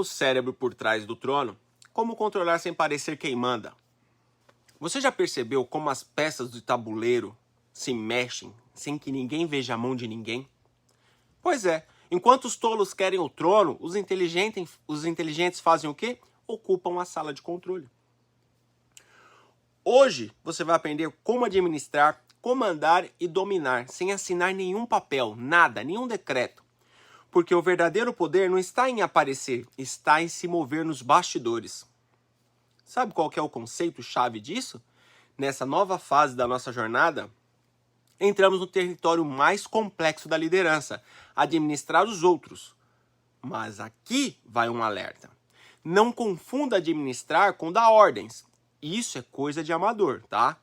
o cérebro por trás do trono, como controlar sem parecer quem manda. Você já percebeu como as peças do tabuleiro se mexem sem que ninguém veja a mão de ninguém? Pois é, enquanto os tolos querem o trono, os inteligentes fazem o quê? Ocupam a sala de controle. Hoje você vai aprender como administrar, comandar e dominar sem assinar nenhum papel, nada, nenhum decreto. Porque o verdadeiro poder não está em aparecer, está em se mover nos bastidores. Sabe qual que é o conceito-chave disso? Nessa nova fase da nossa jornada, entramos no território mais complexo da liderança, administrar os outros. Mas aqui vai um alerta. Não confunda administrar com dar ordens. Isso é coisa de amador, tá?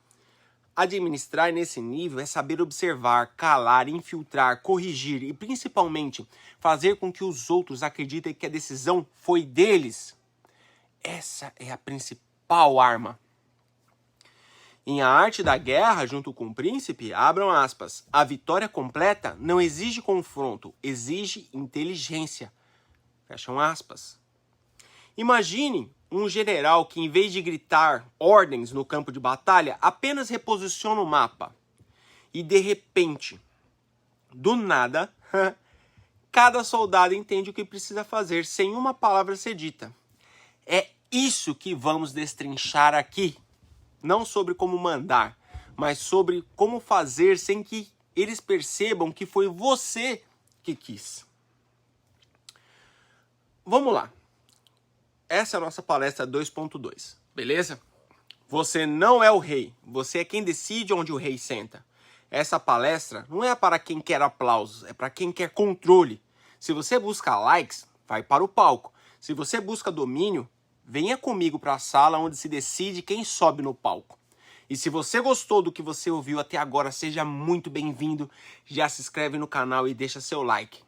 Administrar nesse nível é saber observar, calar, infiltrar, corrigir e principalmente fazer com que os outros acreditem que a decisão foi deles. Essa é a principal arma. Em A Arte da Guerra, junto com o príncipe, abram aspas, a vitória completa não exige confronto, exige inteligência. Fecham aspas. Imagine um general que, em vez de gritar ordens no campo de batalha, apenas reposiciona o mapa. E, de repente, do nada, cada soldado entende o que precisa fazer, sem uma palavra ser dita. É isso que vamos destrinchar aqui. Não sobre como mandar, mas sobre como fazer sem que eles percebam que foi você que quis. Vamos lá. Essa é a nossa palestra 2.2, beleza? Você não é o rei, você é quem decide onde o rei senta. Essa palestra não é para quem quer aplausos, é para quem quer controle. Se você busca likes, vai para o palco. Se você busca domínio, venha comigo para a sala onde se decide quem sobe no palco. E se você gostou do que você ouviu até agora, seja muito bem-vindo. Já se inscreve no canal e deixa seu like.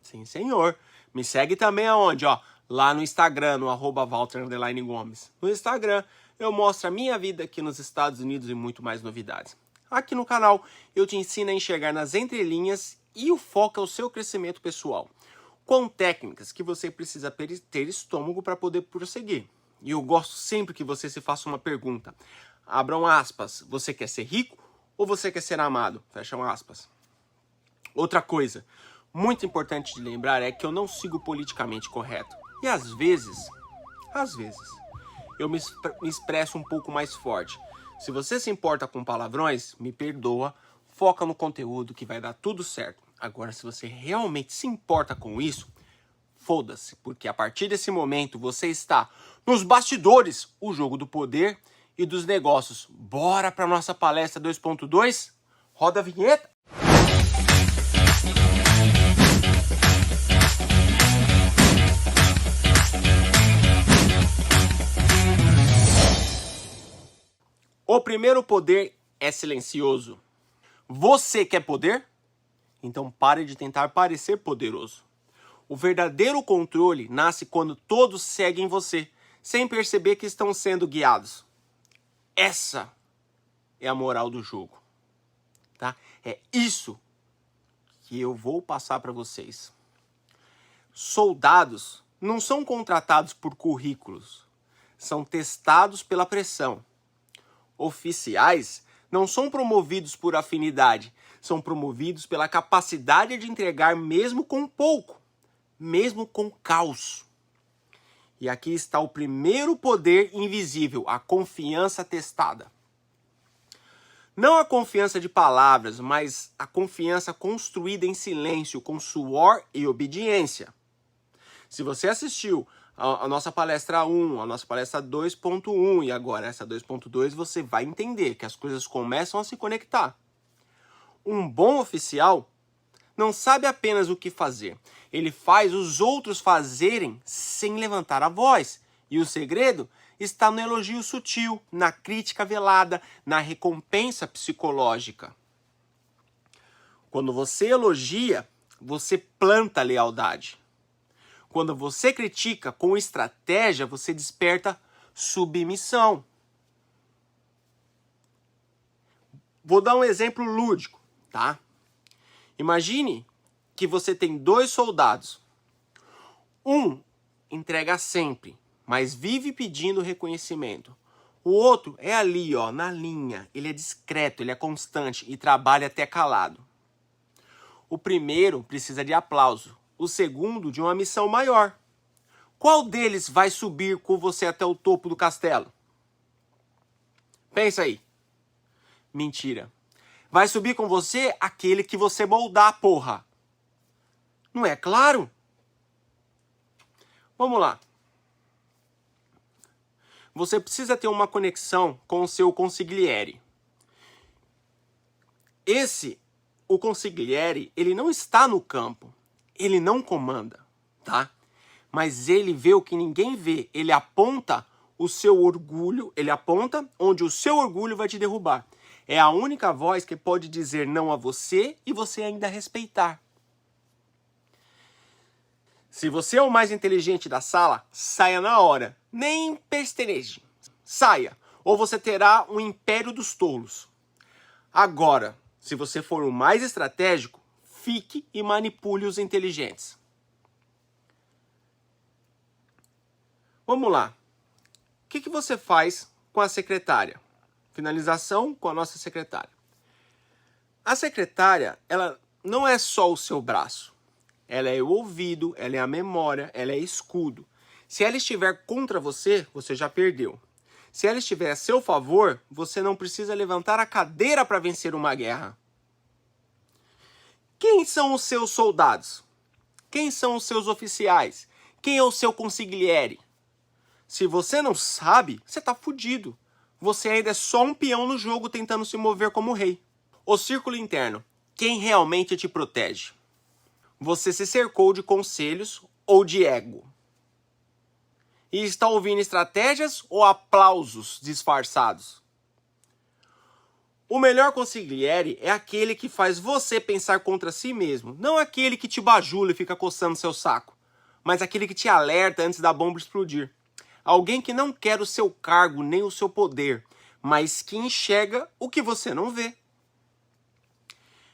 Sim, senhor. Me segue também aonde, ó? Lá no Instagram, no @Walter_Gomes. No Instagram, eu mostro a minha vida aqui nos Estados Unidos e muito mais novidades. Aqui no canal, eu te ensino a enxergar nas entrelinhas e o foco é o seu crescimento pessoal. Com técnicas que você precisa ter estômago para poder prosseguir. E eu gosto sempre que você se faça uma pergunta. Abram aspas. Você quer ser rico ou você quer ser amado? Fecham aspas. Outra coisa, muito importante de lembrar é que eu não sigo politicamente correto. E às vezes, eu me expresso um pouco mais forte. Se você se importa com palavrões, me perdoa, foca no conteúdo que vai dar tudo certo. Agora, se você realmente se importa com isso, foda-se, porque a partir desse momento você está nos bastidores, o jogo do poder e dos negócios. Bora para nossa palestra 2.2? Roda a vinheta! O primeiro poder é silencioso. Você quer poder? Então pare de tentar parecer poderoso. O verdadeiro controle nasce quando todos seguem você, sem perceber que estão sendo guiados. Essa é a moral do jogo. Tá? É isso que eu vou passar para vocês. Soldados não são contratados por currículos, são testados pela pressão. Oficiais não são promovidos por afinidade, são promovidos pela capacidade de entregar mesmo com pouco, mesmo com caos. E aqui está o primeiro poder invisível, a confiança testada. Não a confiança de palavras, mas a confiança construída em silêncio, com suor e obediência. Se você assistiu a nossa palestra 1, a nossa palestra 2.1 e agora essa 2.2, você vai entender que as coisas começam a se conectar. Um bom oficial não sabe apenas o que fazer. Ele faz os outros fazerem sem levantar a voz. E o segredo está no elogio sutil, na crítica velada, na recompensa psicológica. Quando você elogia, você planta lealdade. Quando você critica com estratégia, você desperta submissão. Vou dar um exemplo lúdico, tá? Imagine que você tem 2 soldados. Um entrega sempre, mas vive pedindo reconhecimento. O outro é ali, ó, na linha. Ele é discreto, ele é constante e trabalha até calado. O primeiro precisa de aplauso, o segundo de uma missão maior. Qual deles vai subir com você até o topo do castelo? Pensa aí. Mentira. Vai subir com você aquele que você moldar, porra. Não é claro? Vamos lá. Você precisa ter uma conexão com o seu consigliere. O consigliere, ele não está no campo. Ele não comanda, tá? Mas ele vê o que ninguém vê. Ele aponta o seu orgulho, ele aponta onde o seu orgulho vai te derrubar. É a única voz que pode dizer não a você e você ainda respeitar. Se você é o mais inteligente da sala, saia na hora. Nem pestereje. Saia, ou você terá um império dos tolos. Agora, se você for o mais estratégico, fique e manipule os inteligentes. Vamos lá. O que você faz com a secretária? Finalização com a nossa secretária. A secretária, ela não é só o seu braço. Ela é o ouvido, ela é a memória, ela é escudo. Se ela estiver contra você, você já perdeu. Se ela estiver a seu favor, você não precisa levantar a cadeira para vencer uma guerra. Quem são os seus soldados? Quem são os seus oficiais? Quem é o seu consigliere? Se você não sabe, você está fudido. Você ainda é só um peão no jogo tentando se mover como rei. O círculo interno. Quem realmente te protege? Você se cercou de conselhos ou de ego? E está ouvindo estratégias ou aplausos disfarçados? O melhor consigliere é aquele que faz você pensar contra si mesmo. Não aquele que te bajula e fica coçando seu saco. Mas aquele que te alerta antes da bomba explodir. Alguém que não quer o seu cargo nem o seu poder, mas que enxerga o que você não vê.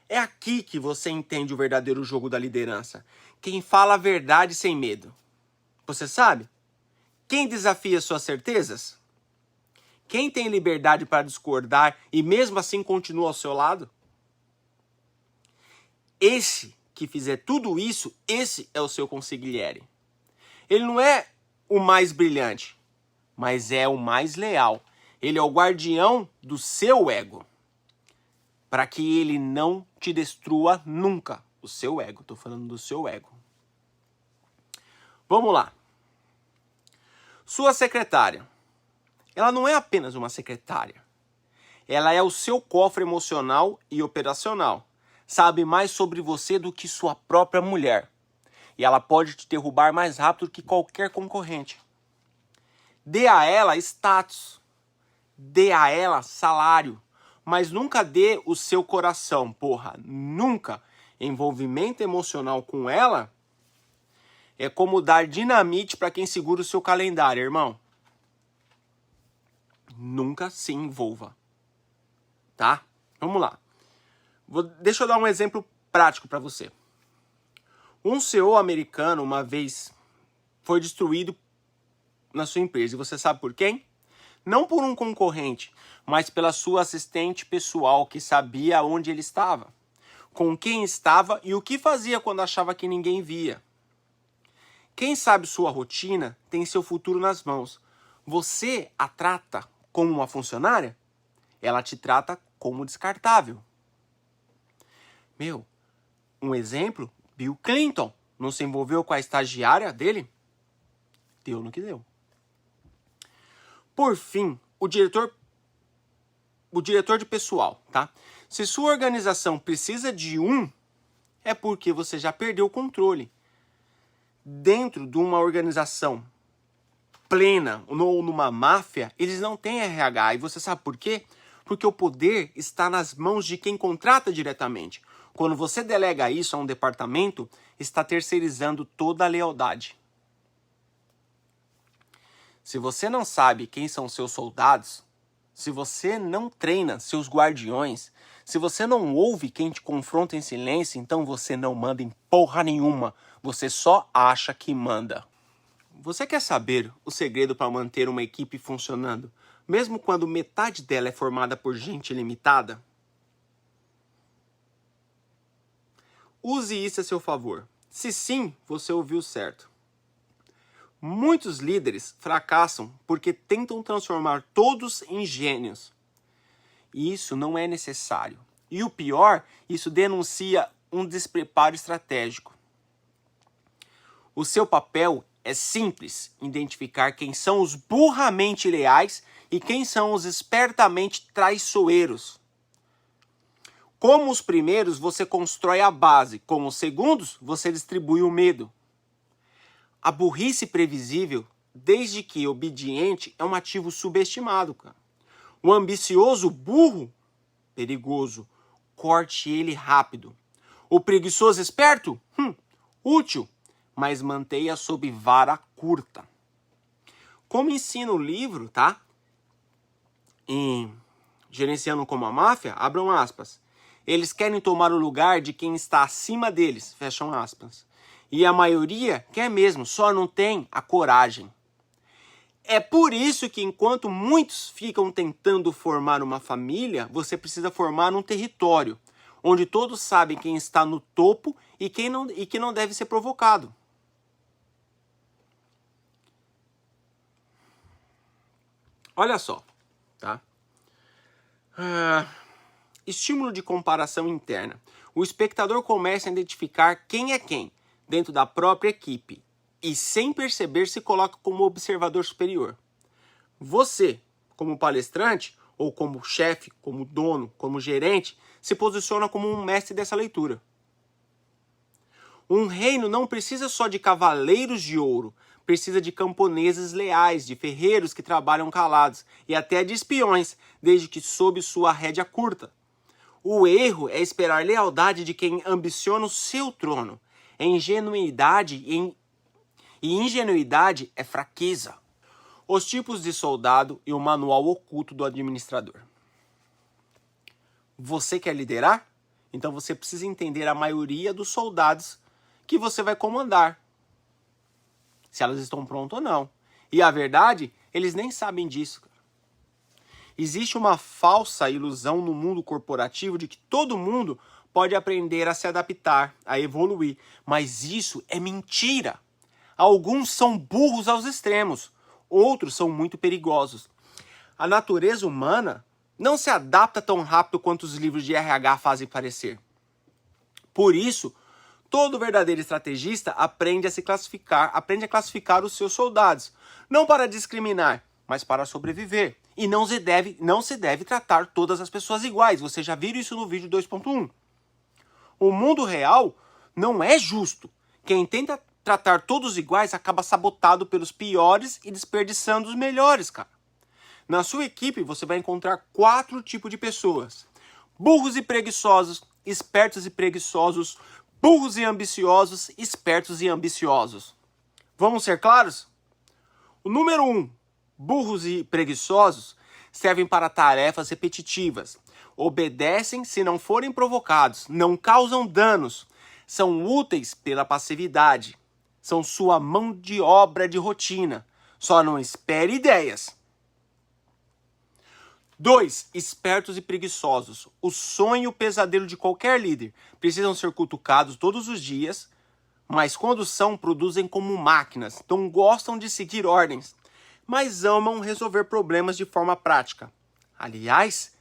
É aqui que você entende o verdadeiro jogo da liderança. Quem fala a verdade sem medo. Você sabe? Quem desafia suas certezas? Quem tem liberdade para discordar e mesmo assim continua ao seu lado? Esse que fizer tudo isso, esse é o seu consigliere. Ele não é o mais brilhante, mas é o mais leal. Ele é o guardião do seu ego. Para que ele não te destrua nunca. O seu ego, estou falando do seu ego. Vamos lá. Sua secretária. Ela não é apenas uma secretária. Ela é o seu cofre emocional e operacional. Sabe mais sobre você do que sua própria mulher. E ela pode te derrubar mais rápido que qualquer concorrente. Dê a ela status. Dê a ela salário. Mas nunca dê o seu coração, porra. Nunca. Envolvimento emocional com ela é como dar dinamite para quem segura o seu calendário, irmão. Nunca se envolva. Tá? Vamos lá. Deixa eu dar um exemplo prático para você. Um CEO americano, uma vez, foi destruído na sua empresa. E você sabe por quem? Não por um concorrente, mas pela sua assistente pessoal que sabia onde ele estava, com quem estava e o que fazia quando achava que ninguém via. Quem sabe sua rotina tem seu futuro nas mãos. Você a trata como uma funcionária? Ela te trata como descartável. Um exemplo, Bill Clinton não se envolveu com a estagiária dele? Deu no que deu. Por fim, o diretor de pessoal, tá? Se sua organização precisa de é porque você já perdeu o controle. Dentro de uma organização plena ou numa máfia, eles não têm RH. E você sabe por quê? Porque o poder está nas mãos de quem contrata diretamente. Quando você delega isso a um departamento, está terceirizando toda a lealdade. Se você não sabe quem são seus soldados, se você não treina seus guardiões, se você não ouve quem te confronta em silêncio, então você não manda em porra nenhuma. Você só acha que manda. Você quer saber o segredo para manter uma equipe funcionando, mesmo quando metade dela é formada por gente limitada? Use isso a seu favor. Se sim, você ouviu certo. Muitos líderes fracassam porque tentam transformar todos em gênios. E isso não é necessário. E o pior, isso denuncia um despreparo estratégico. O seu papel é simples: identificar quem são os burramente leais e quem são os espertamente traiçoeiros. Como os primeiros, você constrói a base. Como os segundos, você distribui o medo. A burrice previsível, desde que obediente, é um ativo subestimado, cara. O ambicioso burro, perigoso. Corte ele rápido. O preguiçoso esperto, útil, mas mantenha sob vara curta. Como ensina o livro, tá? Em Gerenciando como a Máfia, abram aspas. Eles querem tomar o lugar de quem está acima deles, fecham aspas. E a maioria quer mesmo, só não tem a coragem. É por isso que enquanto muitos ficam tentando formar uma família, você precisa formar um território, onde todos sabem quem está no topo e que não deve ser provocado. Olha só, tá? Estímulo de comparação interna. O espectador começa a identificar quem é quem dentro da própria equipe e, sem perceber, se coloca como observador superior. Você, como palestrante, ou como chefe, como dono, como gerente, se posiciona como um mestre dessa leitura. Um reino não precisa só de cavaleiros de ouro, precisa de camponeses leais, de ferreiros que trabalham calados e até de espiões, desde que sob sua rédea curta. O erro é esperar lealdade de quem ambiciona o seu trono. É ingenuidade e ingenuidade é fraqueza. Os tipos de soldado e o manual oculto do administrador. Você quer liderar? Então você precisa entender a maioria dos soldados que você vai comandar. Se elas estão prontas ou não. E a verdade, eles nem sabem disso. Existe uma falsa ilusão no mundo corporativo de que todo mundo pode aprender a se adaptar, a evoluir. Mas isso é mentira. Alguns são burros aos extremos. Outros são muito perigosos. A natureza humana não se adapta tão rápido quanto os livros de RH fazem parecer. Por isso, todo verdadeiro estrategista aprende a classificar os seus soldados, não para discriminar, mas para sobreviver. E não se deve tratar todas as pessoas iguais. Vocês já viram isso no vídeo 2.1. O mundo real não é justo. Quem tenta tratar todos iguais acaba sabotado pelos piores e desperdiçando os melhores, cara. Na sua equipe você vai encontrar 4 tipos de pessoas: burros e preguiçosos, espertos e preguiçosos, burros e ambiciosos, espertos e ambiciosos. Vamos ser claros? O número 1, burros e preguiçosos, servem para tarefas repetitivas. Obedecem se não forem provocados, não causam danos, são úteis pela passividade. São sua mão de obra de rotina. Só não espere ideias. 2. Espertos e preguiçosos. O sonho e o pesadelo de qualquer líder. Precisam ser cutucados todos os dias, mas quando são, produzem como máquinas. Não gostam de seguir ordens, mas amam resolver problemas de forma prática. Aliás,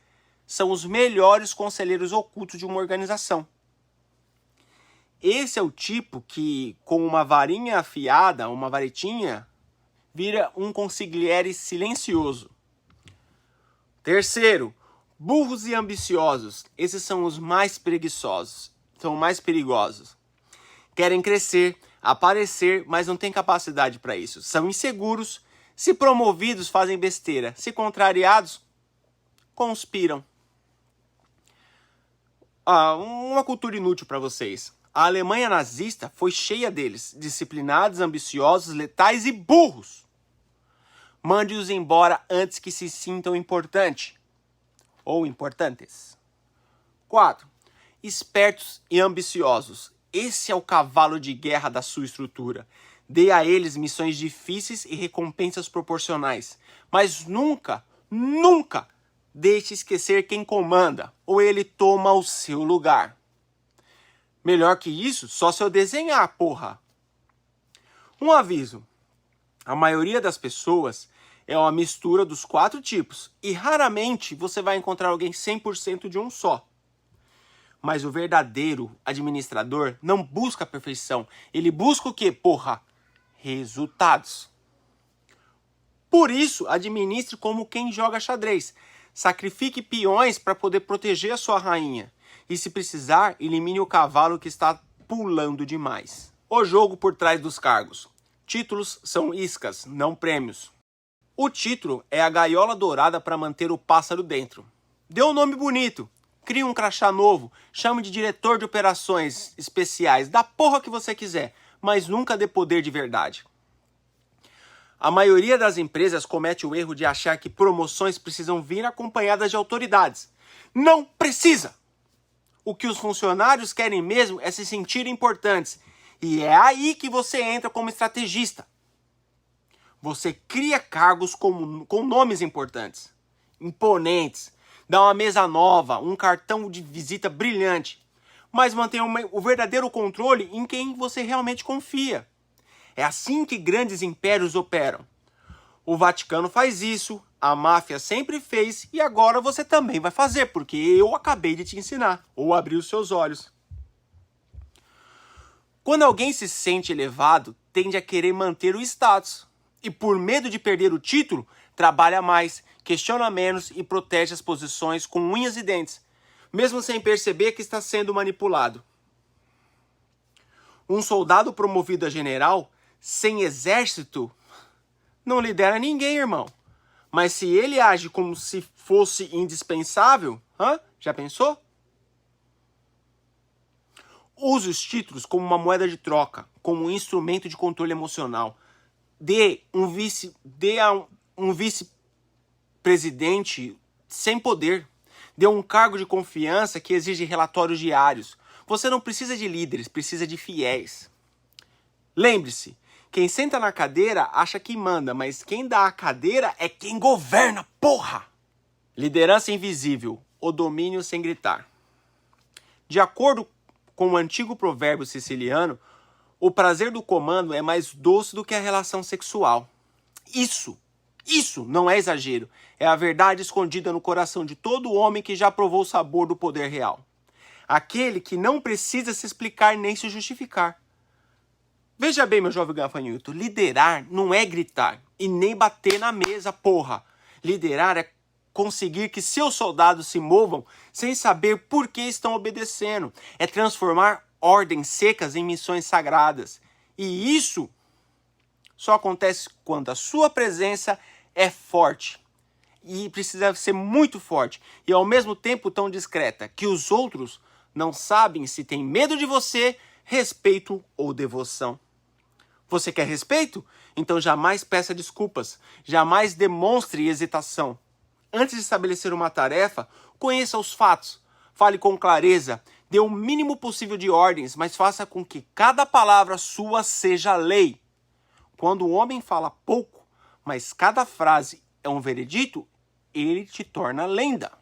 são os melhores conselheiros ocultos de uma organização. Esse é o tipo que, com uma varinha afiada, uma varetinha, vira um consigliere silencioso. 3. Burros e ambiciosos. Esses são os mais preguiçosos. São mais perigosos. Querem crescer, aparecer, mas não têm capacidade para isso. São inseguros. Se promovidos, fazem besteira. Se contrariados, conspiram. Uma cultura inútil para vocês. A Alemanha nazista foi cheia deles, disciplinados, ambiciosos, letais e burros. Mande-os embora antes que se sintam importantes ou importantes. 4. Espertos e ambiciosos. Esse é o cavalo de guerra da sua estrutura. Dê a eles missões difíceis e recompensas proporcionais. Mas nunca, nunca deixe esquecer quem comanda, ou ele toma o seu lugar. Melhor que isso, só se eu desenhar, porra. Um aviso. A maioria das pessoas é uma mistura dos 4 tipos. E raramente você vai encontrar alguém 100% de um só. Mas o verdadeiro administrador não busca a perfeição. Ele busca o quê, porra? Resultados. Por isso, administre como quem joga xadrez. Sacrifique peões para poder proteger a sua rainha. E se precisar, elimine o cavalo que está pulando demais. O jogo por trás dos cargos. Títulos são iscas, não prêmios. O título é a gaiola dourada para manter o pássaro dentro. Dê um nome bonito. Crie um crachá novo. Chame de diretor de operações especiais. Da porra que você quiser. Mas nunca dê poder de verdade. A maioria das empresas comete o erro de achar que promoções precisam vir acompanhadas de autoridades. Não precisa! O que os funcionários querem mesmo é se sentir importantes. E é aí que você entra como estrategista. Você cria cargos com nomes importantes, imponentes, dá uma mesa nova, um cartão de visita brilhante, mas mantém o verdadeiro controle em quem você realmente confia. É assim que grandes impérios operam. O Vaticano faz isso, a máfia sempre fez e agora você também vai fazer, porque eu acabei de te ensinar, ou abrir os seus olhos. Quando alguém se sente elevado, tende a querer manter o status. E por medo de perder o título, trabalha mais, questiona menos e protege as posições com unhas e dentes, mesmo sem perceber que está sendo manipulado. Um soldado promovido a general, sem exército, não lidera ninguém, irmão. Mas se ele age como se fosse indispensável, já pensou? Use os títulos como uma moeda de troca, como um instrumento de controle emocional. Dê a um vice-presidente sem poder. Dê um cargo de confiança que exige relatórios diários. Você não precisa de líderes, precisa de fiéis. Lembre-se, quem senta na cadeira acha que manda, mas quem dá a cadeira é quem governa, porra! Liderança invisível, o domínio sem gritar. De acordo com o antigo provérbio siciliano, o prazer do comando é mais doce do que a relação sexual. Isso não é exagero. É a verdade escondida no coração de todo homem que já provou o sabor do poder real. Aquele que não precisa se explicar nem se justificar. Veja bem, meu jovem gafanhoto, liderar não é gritar e nem bater na mesa, porra. Liderar é conseguir que seus soldados se movam sem saber por que estão obedecendo. É transformar ordens secas em missões sagradas. E isso só acontece quando a sua presença é forte. E precisa ser muito forte. E ao mesmo tempo tão discreta que os outros não sabem se tem medo de você, respeito ou devoção. Você quer respeito? Então jamais peça desculpas. Jamais demonstre hesitação. Antes de estabelecer uma tarefa, conheça os fatos. Fale com clareza. Dê o mínimo possível de ordens, mas faça com que cada palavra sua seja lei. Quando o homem fala pouco, mas cada frase é um veredito, ele te torna lenda.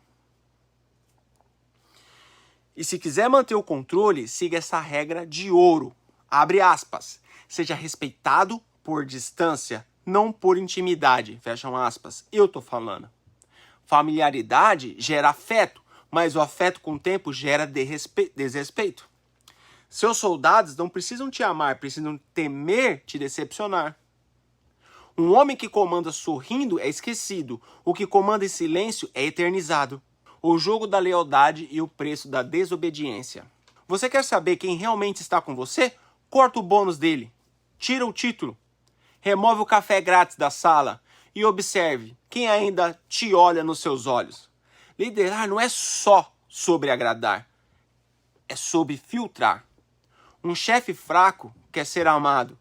E se quiser manter o controle, siga essa regra de ouro. Abre aspas. Seja respeitado por distância, não por intimidade. Fecham aspas. Eu tô falando. Familiaridade gera afeto. Mas o afeto com o tempo gera desrespeito. Seus soldados não precisam te amar, precisam temer te decepcionar. Um homem que comanda sorrindo é esquecido. O que comanda em silêncio é eternizado. O jogo da lealdade e o preço da desobediência. Você quer saber quem realmente está com você? Corta o bônus dele. Tira o título. Remove o café grátis da sala. E observe quem ainda te olha nos seus olhos. Liderar não é só sobre agradar, é sobre filtrar. Um chefe fraco quer ser amado.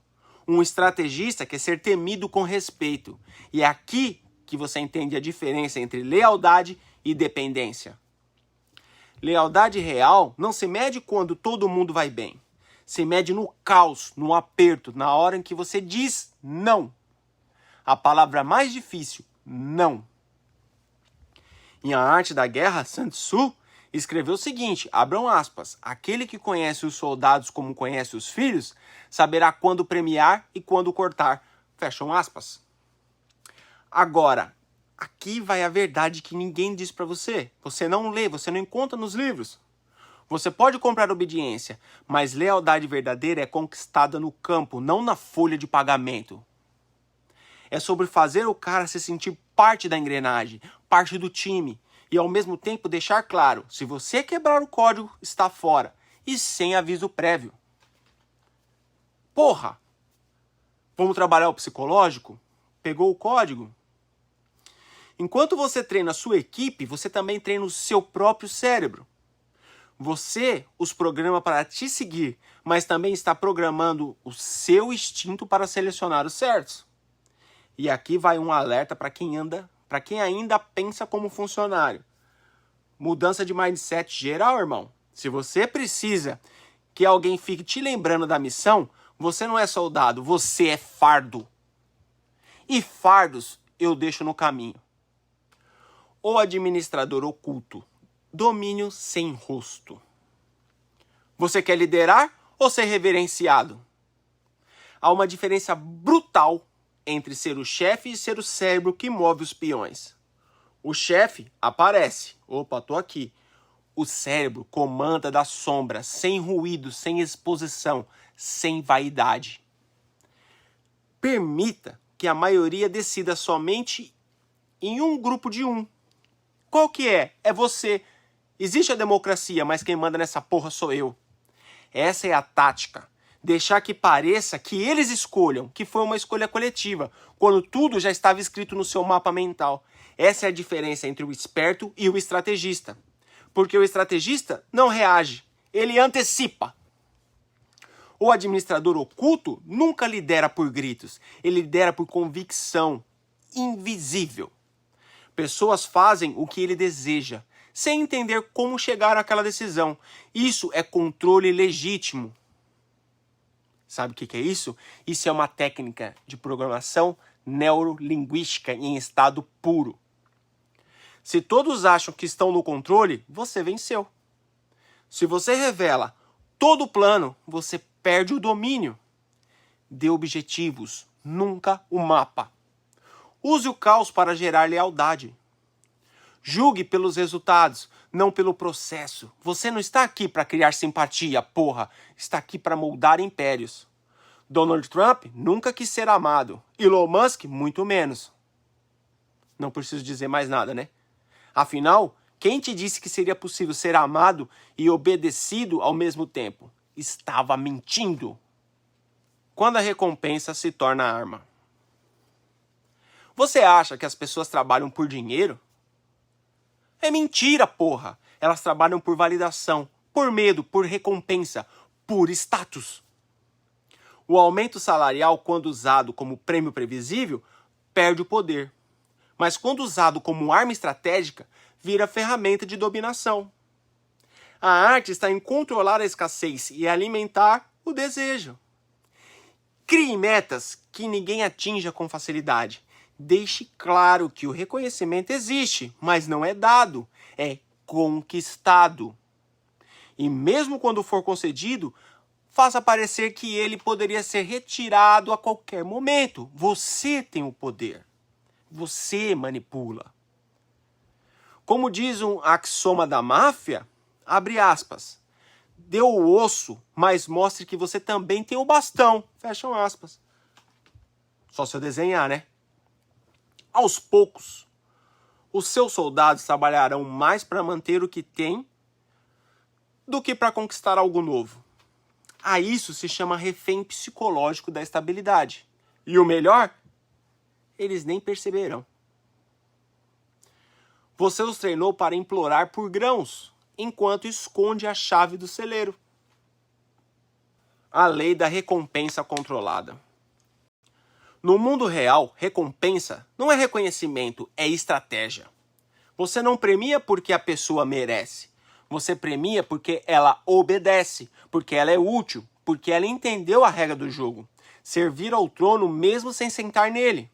Um estrategista quer ser temido com respeito. E é aqui que você entende a diferença entre lealdade e dependência. Lealdade real não se mede quando todo mundo vai bem. se mede no caos, no aperto, na hora em que você diz não. A palavra mais difícil, não. Em A Arte da Guerra, Sun Tzu escreveu o seguinte, abram aspas, aquele que conhece os soldados como conhece os filhos, saberá quando premiar e quando cortar, fecham aspas. Agora, aqui vai a verdade que ninguém diz para você. Você não lê, você não encontra nos livros. Você pode comprar obediência, mas lealdade verdadeira é conquistada no campo, não na folha de pagamento. É sobre fazer o cara se sentir parte da engrenagem, parte do time, e ao mesmo tempo deixar claro, se você quebrar o código, está fora, e sem aviso prévio. Porra! Vamos trabalhar o psicológico? Pegou o código? Enquanto você treina a sua equipe, você também treina o seu próprio cérebro. Você os programa para te seguir, mas também está programando o seu instinto para selecionar os certos. E aqui vai um alerta para quem ainda pensa como funcionário. Mudança de mindset geral, irmão. Se você precisa que alguém fique te lembrando da missão, você não é soldado, você é fardo. E fardos eu deixo no caminho. O administrador oculto. Domínio sem rosto. Você quer liderar ou ser reverenciado? Há uma diferença brutal entre ser o chefe e ser o cérebro que move os peões. O chefe aparece. Opa, tô aqui. O cérebro comanda da sombra, sem ruído, sem exposição, sem vaidade. Permita que a maioria decida somente em um grupo de um. Qual que é? É você. Existe a democracia, mas quem manda nessa porra sou eu. Essa é a tática. Deixar que pareça que eles escolham, que foi uma escolha coletiva, quando tudo já estava escrito no seu mapa mental. Essa é a diferença entre o esperto e o estrategista. Porque o estrategista não reage, ele antecipa. O administrador oculto nunca lidera por gritos, ele lidera por convicção invisível. Pessoas fazem o que ele deseja, sem entender como chegar àquela decisão. Isso é controle legítimo. Sabe o que é isso? Isso é uma técnica de programação neurolinguística em estado puro. Se todos acham que estão no controle, você venceu. Se você revela todo o plano, você perde o domínio. Dê objetivos, nunca o mapa. Use o caos para gerar lealdade. Julgue pelos resultados, não pelo processo. Você não está aqui para criar simpatia, porra. Está aqui para moldar impérios. Donald Trump nunca quis ser amado. Elon Musk, muito menos. Não preciso dizer mais nada, né? Afinal, quem te disse que seria possível ser amado e obedecido ao mesmo tempo? Estava mentindo. Quando a recompensa se torna arma. Você acha que as pessoas trabalham por dinheiro? É mentira, porra! Elas trabalham por validação, por medo, por recompensa, por status. O aumento salarial, quando usado como prêmio previsível, perde o poder. Mas quando usado como arma estratégica, vira ferramenta de dominação. A arte está em controlar a escassez e alimentar o desejo. Crie metas que ninguém atinja com facilidade. Deixe claro que o reconhecimento existe, mas não é dado, é conquistado. E mesmo quando for concedido, faça parecer que ele poderia ser retirado a qualquer momento. Você tem o poder. Você manipula. Como diz um axioma da máfia, abre aspas, dê o osso, mas mostre que você também tem o bastão, fecham aspas. Só se eu desenhar, né? Aos poucos, os seus soldados trabalharão mais para manter o que têm do que para conquistar algo novo. A isso se chama refém psicológico da estabilidade. E o melhor, eles nem perceberão. Você os treinou para implorar por grãos, enquanto esconde a chave do celeiro. A lei da recompensa controlada. No mundo real, recompensa não é reconhecimento, é estratégia. Você não premia porque a pessoa merece. Você premia porque ela obedece, porque ela é útil, porque ela entendeu a regra do jogo: servir ao trono mesmo sem sentar nele.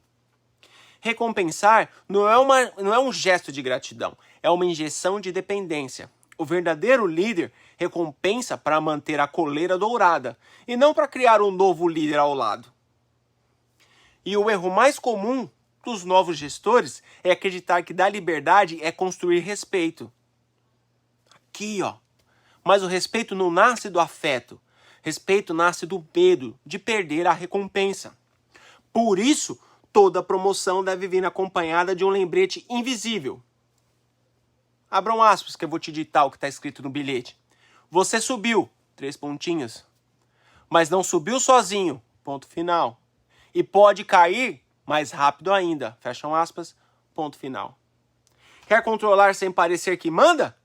Recompensar não é um gesto de gratidão, é uma injeção de dependência. O verdadeiro líder recompensa para manter a coleira dourada e não para criar um novo líder ao lado. E o erro mais comum dos novos gestores é acreditar que dar liberdade é construir respeito. Aqui, ó. Mas o respeito não nasce do afeto. Respeito nasce do medo de perder a recompensa. Por isso, toda promoção deve vir acompanhada de um lembrete invisível. Abram aspas que eu vou te ditar o que está escrito no bilhete. Você subiu, 3 pontinhos. Mas não subiu sozinho, ponto final. E pode cair mais rápido ainda, fecham aspas, ponto final. Quer controlar sem parecer que manda?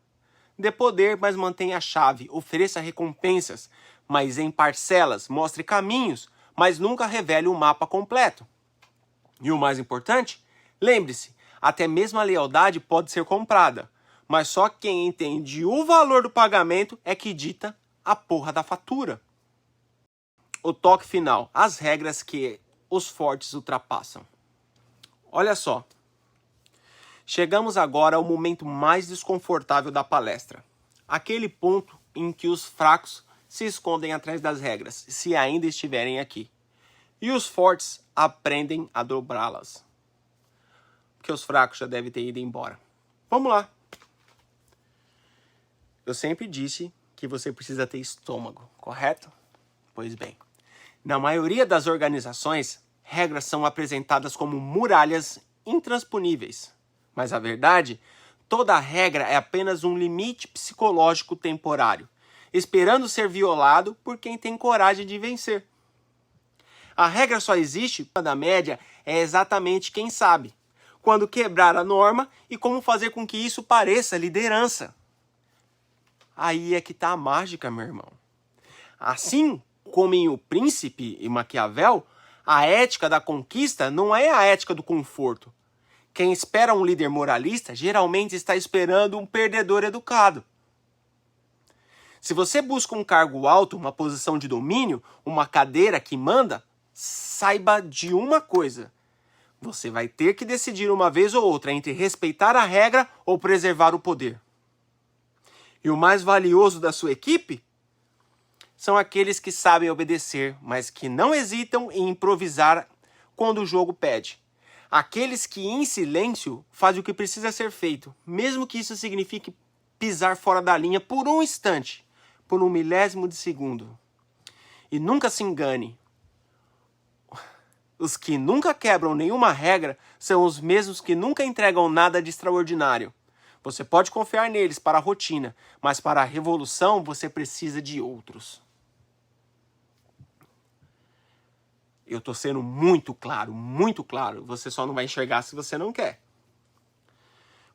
Dê poder, mas mantenha a chave. Ofereça recompensas, mas em parcelas. Mostre caminhos, mas nunca revele o mapa completo. E o mais importante, lembre-se, até mesmo a lealdade pode ser comprada, mas só quem entende o valor do pagamento é que dita a porra da fatura. O toque final, as regras que os fortes ultrapassam. Olha só. Chegamos agora ao momento mais desconfortável da palestra. Aquele ponto em que os fracos se escondem atrás das regras, se ainda estiverem aqui. E os fortes aprendem a dobrá-las. Porque os fracos já devem ter ido embora. Vamos lá. Eu sempre disse que você precisa ter estômago, correto? Pois bem, na maioria das organizações, regras são apresentadas como muralhas intransponíveis. Mas a verdade, toda regra é apenas um limite psicológico temporário, esperando ser violado por quem tem coragem de vencer. A regra só existe, da média, é exatamente quem sabe quando quebrar a norma e como fazer com que isso pareça liderança. Aí é que está a mágica, meu irmão. Assim como em O Príncipe e Maquiavel, a ética da conquista não é a ética do conforto. Quem espera um líder moralista geralmente está esperando um perdedor educado. Se você busca um cargo alto, uma posição de domínio, uma cadeira que manda, saiba de uma coisa. Você vai ter que decidir uma vez ou outra entre respeitar a regra ou preservar o poder. E o mais valioso da sua equipe são aqueles que sabem obedecer, mas que não hesitam em improvisar quando o jogo pede. Aqueles que, em silêncio, fazem o que precisa ser feito, mesmo que isso signifique pisar fora da linha por um instante, por um milésimo de segundo. E nunca se engane. Os que nunca quebram nenhuma regra são os mesmos que nunca entregam nada de extraordinário. Você pode confiar neles para a rotina, mas para a revolução você precisa de outros. Eu estou sendo muito claro, muito claro. Você só não vai enxergar se você não quer.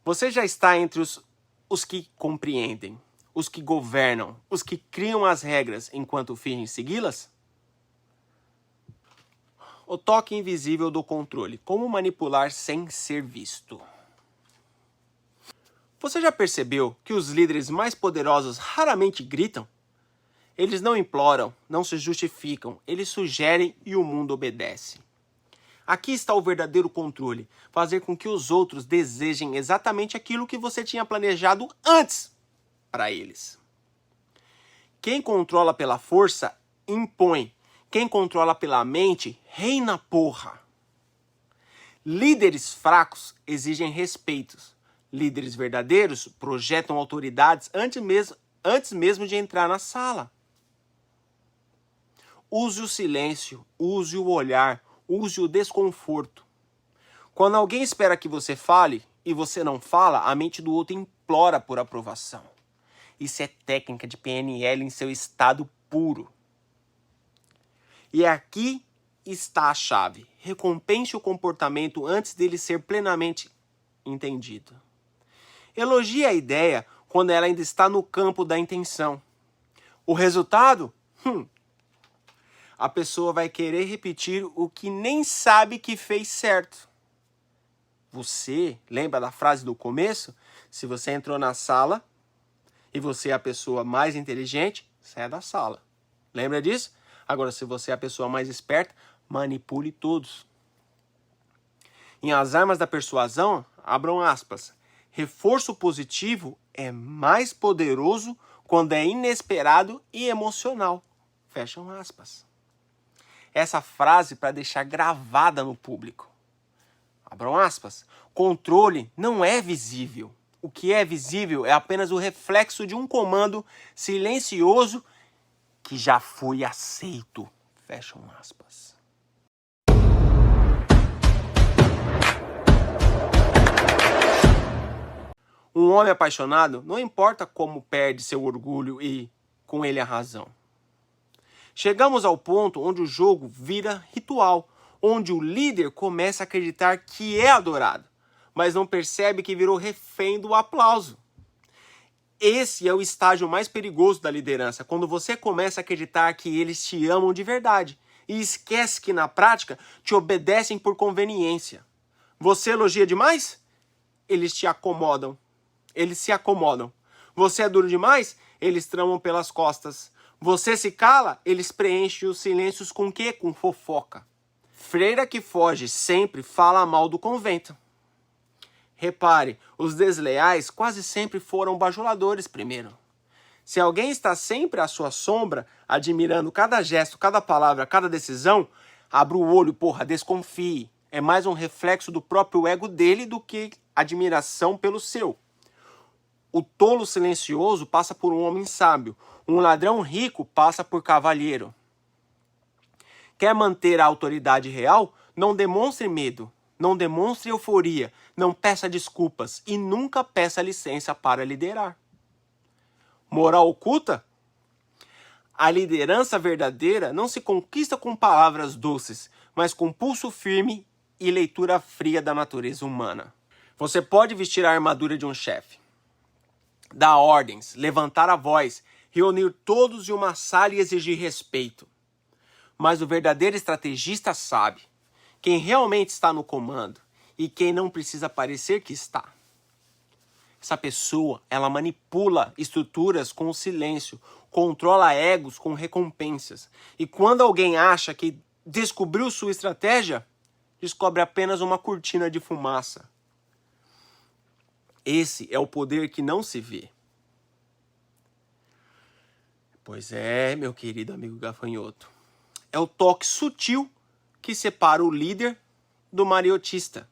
Você já está entre os que compreendem, os que governam, os que criam as regras enquanto fingem segui-las? O toque invisível do controle. Como manipular sem ser visto. Você já percebeu que os líderes mais poderosos raramente gritam? Eles não imploram, não se justificam, eles sugerem e o mundo obedece. Aqui está o verdadeiro controle, fazer com que os outros desejem exatamente aquilo que você tinha planejado antes para eles. Quem controla pela força, impõe. Quem controla pela mente, reina porra. Líderes fracos exigem respeitos. Líderes verdadeiros projetam autoridades antes mesmo de entrar na sala. Use o silêncio, use o olhar, use o desconforto. Quando alguém espera que você fale e você não fala, a mente do outro implora por aprovação. Isso é técnica de PNL em seu estado puro. E aqui está a chave. Recompense o comportamento antes dele ser plenamente entendido. Elogie a ideia quando ela ainda está no campo da intenção. O resultado? A pessoa vai querer repetir o que nem sabe que fez certo. Você, lembra da frase do começo? Se você entrou na sala e você é a pessoa mais inteligente, saia da sala. Lembra disso? Agora, se você é a pessoa mais esperta, manipule todos. Em As Armas da Persuasão, abram aspas, reforço positivo é mais poderoso quando é inesperado e emocional. Fecham aspas. Essa frase para deixar gravada no público. Abram aspas. Controle não é visível. O que é visível é apenas o reflexo de um comando silencioso que já foi aceito. Fecham aspas. Um homem apaixonado não importa como perde seu orgulho e, com ele, a razão. Chegamos ao ponto onde o jogo vira ritual, onde o líder começa a acreditar que é adorado, mas não percebe que virou refém do aplauso. Esse é o estágio mais perigoso da liderança, quando você começa a acreditar que eles te amam de verdade e esquece que na prática te obedecem por conveniência. Você elogia demais? Eles te acomodam. Eles se acomodam. Você é duro demais? Eles tramam pelas costas. Você se cala? Eles preenchem os silêncios com o quê? Com fofoca. Freira que foge sempre fala mal do convento. Repare, os desleais quase sempre foram bajuladores primeiro. Se alguém está sempre à sua sombra, admirando cada gesto, cada palavra, cada decisão, abra o olho, porra, desconfie. É mais um reflexo do próprio ego dele do que admiração pelo seu. O tolo silencioso passa por um homem sábio. Um ladrão rico passa por cavalheiro. Quer manter a autoridade real? Não demonstre medo. Não demonstre euforia. Não peça desculpas. E nunca peça licença para liderar. Moral oculta? A liderança verdadeira não se conquista com palavras doces, mas com pulso firme e leitura fria da natureza humana. Você pode vestir a armadura de um chefe, dar ordens, levantar a voz, reunir todos em uma sala e exigir respeito. Mas o verdadeiro estrategista sabe quem realmente está no comando e quem não precisa parecer que está. Essa pessoa, ela manipula estruturas com o silêncio, controla egos com recompensas. E quando alguém acha que descobriu sua estratégia, descobre apenas uma cortina de fumaça. Esse é o poder que não se vê. Pois é, meu querido amigo gafanhoto. É o toque sutil que separa o líder do mariotista.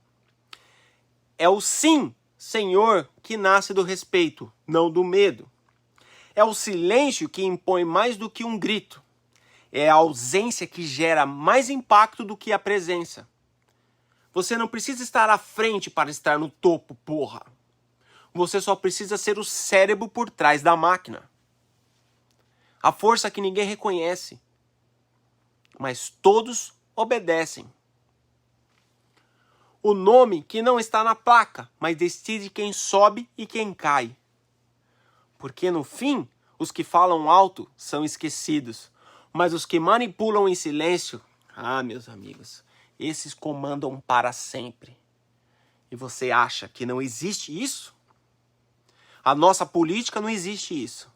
É o sim, senhor, que nasce do respeito, não do medo. É o silêncio que impõe mais do que um grito. É a ausência que gera mais impacto do que a presença. Você não precisa estar à frente para estar no topo, porra. Você só precisa ser o cérebro por trás da máquina. A força que ninguém reconhece. Mas todos obedecem. O nome que não está na placa, mas decide quem sobe e quem cai. Porque no fim, os que falam alto são esquecidos. Mas os que manipulam em silêncio, meus amigos, esses comandam para sempre. E você acha que não existe isso? A nossa política não existe isso.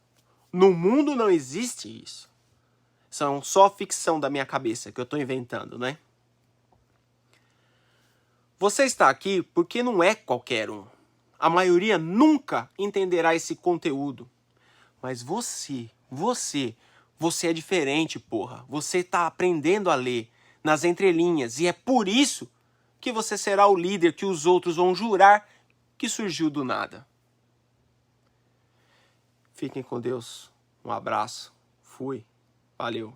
No mundo não existe isso. São só ficção da minha cabeça que eu estou inventando, né? Você está aqui porque não é qualquer um. A maioria nunca entenderá esse conteúdo. Mas você é diferente, porra. Você está aprendendo a ler nas entrelinhas. E é por isso que você será o líder que os outros vão jurar que surgiu do nada. Fiquem com Deus. Um abraço. Fui. Valeu.